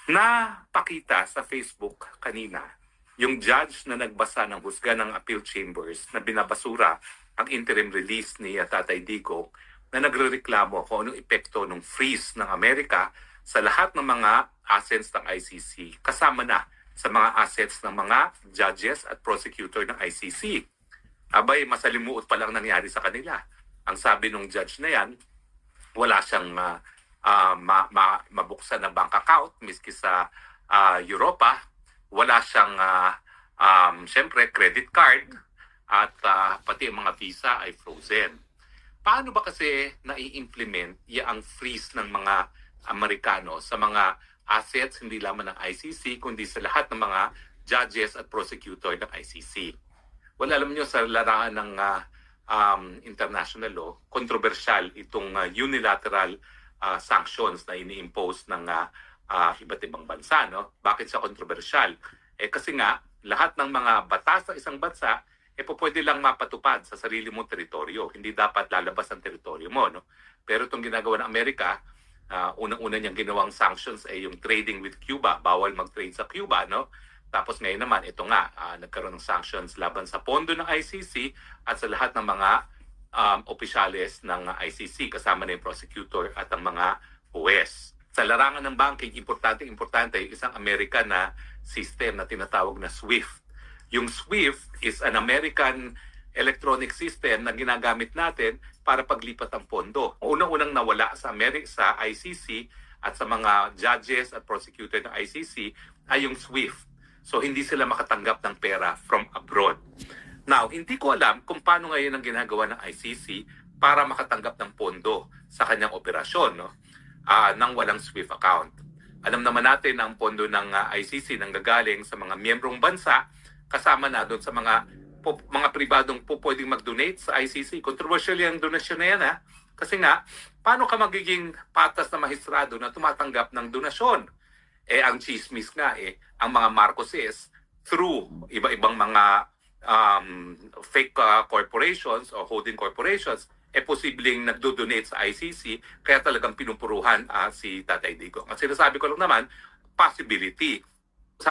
Napakita sa Facebook kanina yung judge na nagbasa ng husga ng appeal chambers na binabasura ang interim release ni Tatay Digong na nagrereklamo kung anong epekto ng freeze ng Amerika sa lahat ng mga assets ng ICC, kasama na sa mga assets ng mga judges at prosecutor ng ICC. Abay, masalimuot pa lang nangyari sa kanila. Ang sabi ng judge na yan, wala siyang mabuksan na bank account miski sa Europa. Wala siyang syempre credit card at pati ang mga visa ay frozen. Paano ba kasi nai-implement ang freeze ng mga Amerikano sa mga assets hindi lamang ng ICC kundi sa lahat ng mga judges at prosecutor ng ICC? Well, alam niyo sa larangan ng international law, kontrobersyal itong unilateral sanctions na ini-impose ng iba't ibang bansa. No? Bakit siya kontrobersyal? Kasi nga, lahat ng mga batas ng isang bansa pwede lang mapatupad sa sarili mong teritoryo. Hindi dapat lalabas ang teritoryo mo. No? Pero itong ginagawa ng Amerika, unang-una niyang ginawang sanctions ay yung trading with Cuba. Bawal mag-trade sa Cuba. No? Tapos ngayon naman, ito nga, nagkaroon ng sanctions laban sa pondo ng ICC at sa lahat ng mga opisyales ng ICC, kasama na yung prosecutor at ang mga huwes. Sa larangan ng banking, importante yung isang American na system na tinatawag na SWIFT. Yung SWIFT is an American electronic system na ginagamit natin para paglipat ng pondo. Unang-unang nawala sa sa ICC at sa mga judges at prosecutor ng ICC ay yung SWIFT. So hindi sila makatanggap ng pera from abroad. Now, hindi ko alam kung paano ngayon ang ginagawa ng ICC para makatanggap ng pondo sa kanyang operasyon, no? Nang walang SWIFT account. Alam naman natin na ang pondo ng ICC nanggagaling sa mga miyembrong bansa, kasama na doon sa mga pribadong pwedeng mag-donate sa ICC. Controversial yung donasyon na yan, ha? Kasi nga, paano ka magiging patas na mahistrado na tumatanggap ng donasyon? Ang chismis nga, ang mga Marcoses, through iba-ibang mga fake corporations o holding corporations, posibleng nagdo-donate sa ICC, kaya talagang pinupuruhan si Tatay Digong. At sinasabi ko lang naman, possibility.